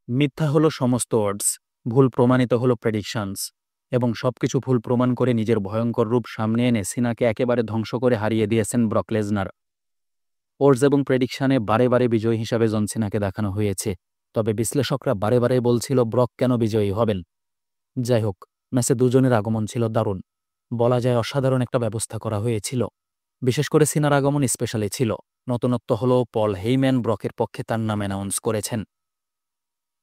মিথ্যা হলো সমস্ত ওয়ার্ডস, ভুল প্রমাণিত হলো প্রেডিকশনস, এবং সবকিছু ভুল প্রমাণ করে নিজের ভয়ঙ্কর রূপ সামনে এনে সিনাকে একেবারে ধ্বংস করে হারিয়ে দিয়েছেন ব্রক লেসনার। ওডস এবং প্রেডিকশনে বারে বারে বিজয়ী হিসাবে জন সিনাকে দেখানো হয়েছে, তবে বিশ্লেষকরা বারে বারে বলছিল ব্রক কেন বিজয়ী হবেন। যাই হোক, ম্যাচে দুজনের আগমন ছিল দারুণ, বলা যায় অসাধারণ একটা ব্যবস্থা করা হয়েছিল। বিশেষ করে সিনার আগমন স্পেশালি ছিল। নতুনত্ব হল পল হেইম্যান ব্রকের পক্ষে তার নাম অ্যানাউন্স করেছেন।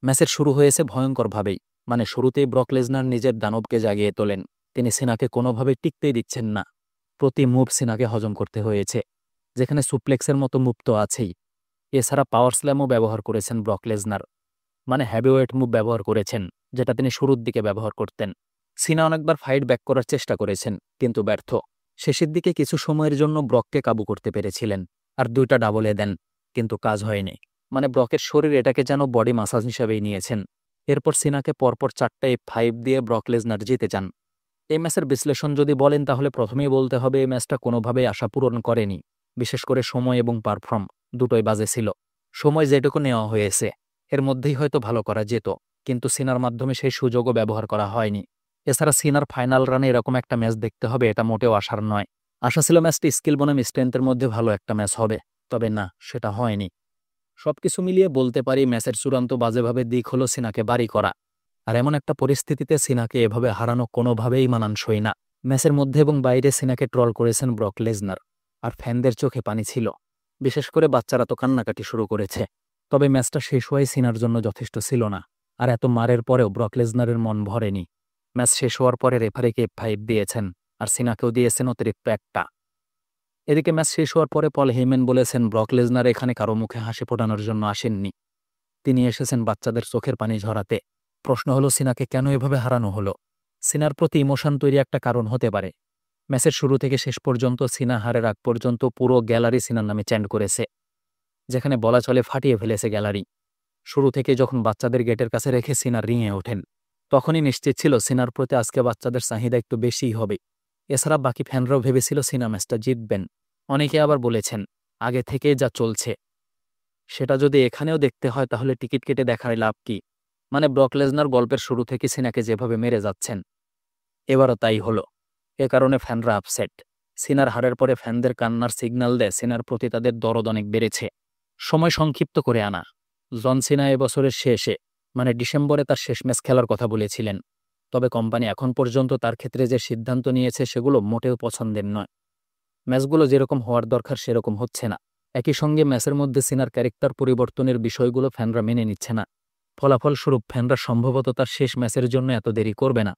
ম্যাচের শুরু হয়েছে ভয়ঙ্করভাবেই, মানে শুরুতেই ব্রক লেসনার নিজের দানবকে জাগিয়ে তোলেন। তিনি সিনাকে কোনোভাবে টিকতেই দিচ্ছেন না। প্রতি মুভ সিনাকে হজম করতে হয়েছে, যেখানে সুপ্লেক্সের মতো মুভ তো আছেই, এছাড়া পাওয়ার স্ল্যামও ব্যবহার করেছেন ব্রক লেসনার, মানে হ্যাভিওয়েট মুভ ব্যবহার করেছেন, যেটা তিনি শুরুর দিকে ব্যবহার করতেন। সিনা অনেকবার ফাইট ব্যাক করার চেষ্টা করেছেন, কিন্তু ব্যর্থ। শেষের দিকে কিছু সময়ের জন্য ব্রককে কাবু করতে পেরেছিলেন, আর দুইটা ডাবলে দেন, কিন্তু কাজ হয়নি। মানে ব্রকের শরীর এটাকে যেন বডি মাসাজ হিসাবেই নিয়েছেন। এরপর সিনাকে পরপর 4টা F5 দিয়ে ব্রক লেসনার জিতে যান। এই ম্যাচের বিশ্লেষণ যদি বলেন তাহলে প্রথমেই বলতে হবে এই ম্যাচটা কোনোভাবেই আশা পূরণ করেনি। বিশেষ করে সময় এবং পারফর্ম দুটোই বাজে ছিল। সময় যেটুকু নেওয়া হয়েছে এর মধ্যেই হয়তো ভালো করা যেত, কিন্তু সিনার মাধ্যমে সেই সুযোগও ব্যবহার করা হয়নি। এছাড়া সিনার ফাইনাল রানে এরকম একটা ম্যাচ দেখতে হবে এটা মোটেও আশার নয়। আশা ছিল ম্যাচটি স্কিল বনাম স্ট্রেংথের মধ্যে ভালো একটা ম্যাচ হবে, তবে না, সেটা হয়নি। সবকিছু মিলিয়ে বলতে পারি ম্যাচের চূড়ান্ত বাজেভাবে দিক হলো সিনাকে বাড়ি করা। আর এমন একটা পরিস্থিতিতে সিনাকে এভাবে হারানো কোনোভাবেই মানানসই না। ম্যাচের মধ্যে এবং বাইরে সিনাকে ট্রল করেছেন ব্রক লেসনার, আর ফ্যানদের চোখে পানি ছিল। বিশেষ করে বাচ্চারা তো কান্নাকাটি শুরু করেছে। তবে ম্যাচটা শেষ হয়ে সিনার জন্য যথেষ্ট ছিল না, আর এত মারের পরেও ব্রক লেসনারের মন ভরেনি। ম্যাচ শেষ হওয়ার পরে রেফারিকে F5 দিয়েছেন, আর সিনাকেও দিয়েছেন অতিরিক্ত একটা। এদিকে ম্যাচ শেষ হওয়ার পরে পল হেইম্যান বলেছেন ব্রক লেসনার এখানে কারো মুখে হাসি ফোটানোর জন্য আসেননি, তিনি এসেছেন বাচ্চাদের চোখের পানি ঝরাতে। প্রশ্ন হলো সিনাকে কেন এভাবে হারানো হলো। সিনার প্রতি ইমোশন তৈরি একটা কারণ হতে পারে। ম্যাচের শুরু থেকে শেষ পর্যন্ত সিনা হারের আগ পর্যন্ত পুরো গ্যালারি সিনার নামে চ্যান্ট করেছে, যেখানে বলা চলে ফাটিয়ে ফেলেছে গ্যালারি। শুরু থেকে যখন বাচ্চাদের গেটের কাছে রেখে সিনা রিংয়ে ওঠেন, তখনই নিশ্চিত ছিল সিনার প্রতি আজকে বাচ্চাদের চাহিদা একটু বেশিই হবে। এছাড়া বাকি ফ্যানরাও ভেবেছিল সিনা ম্যাচটা জিতবেন। অনেকে আবার বলেছেন আগে থেকে যা চলছে সেটা যদি এখানেও দেখতে হয় তাহলে টিকিট কেটে দেখার লাভ কি। মানে ব্রক লেসনার গল্পের শুরু থেকে সিনাকে যেভাবে মেরে যাচ্ছেন, এবারও তাই হলো। এ কারণে ফ্যানরা আপসেট। সিনার হারের পরে ফ্যানদের কান্নার সিগন্যাল দেয় সিনার প্রতি তাদের দরদ অনেক বেড়েছে। সময় সংক্ষিপ্ত করে আনা। জন সিনা এবছরের শেষে, মানে ডিসেম্বরে তার শেষ ম্যাচ খেলার কথা বলেছিলেন, তবে কোম্পানি এখন পর্যন্ত তার ক্ষেত্রে যে সিদ্ধান্ত নিয়েছে সেগুলো মোটেও পছন্দের নয়। ম্যাচগুলো যেরকম হওয়ার দরকার সেরকম হচ্ছে না। একই সঙ্গে ম্যাচের মধ্যে সিনার ক্যারেক্টার পরিবর্তনের বিষয়গুলো ফ্যানরা মেনে নিচ্ছে না। ফলাফলস্বরূপ ফ্যানরা সম্ভবত তার শেষ ম্যাচের জন্য এত দেরি করবে না।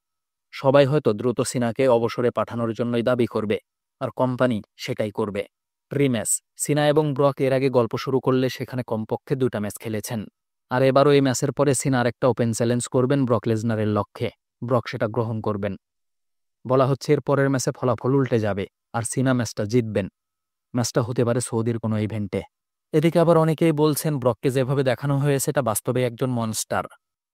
সবাই হয়তো দ্রুত সিনাকে অবসরে পাঠানোর জন্যই দাবি করবে, আর কোম্পানি সেটাই করবে। রিম্যাচ। সিনা এবং ব্রক এর আগে গল্প শুরু করলে সেখানে কমপক্ষে 2টা ম্যাচ খেলেছেন, আর এবারও এই ম্যাচের পরে সিনা আরেকটা ওপেন চ্যালেঞ্জ করবেন ব্রক লেসনারের লক্ষ্যে। ব্রক সেটা গ্রহণ করবেন। বলা হচ্ছে এর পরের ম্যাচে ফলাফল উল্টে যাবে, আর সিনা ম্যাচটা জিতবেন। ম্যাচটা হতে পারে সৌদির কোনো ইভেন্টে। এদিকে আবার অনেকেই বলছেন ব্রককে যেভাবে দেখানো হয়েছে এটা বাস্তবে একজন মনস্টার।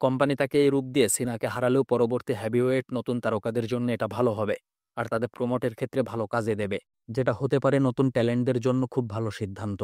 কোম্পানি তাকে এই রূপ দিয়ে সিনাকে হারালেও পরবর্তী হ্যাভিওয়েট নতুন তারকাদের জন্য এটা ভালো হবে, আর তাদের প্রমোটের ক্ষেত্রে ভালো কাজে দেবে, যেটা হতে পারে নতুন ট্যালেন্টদের জন্য খুব ভালো সিদ্ধান্ত।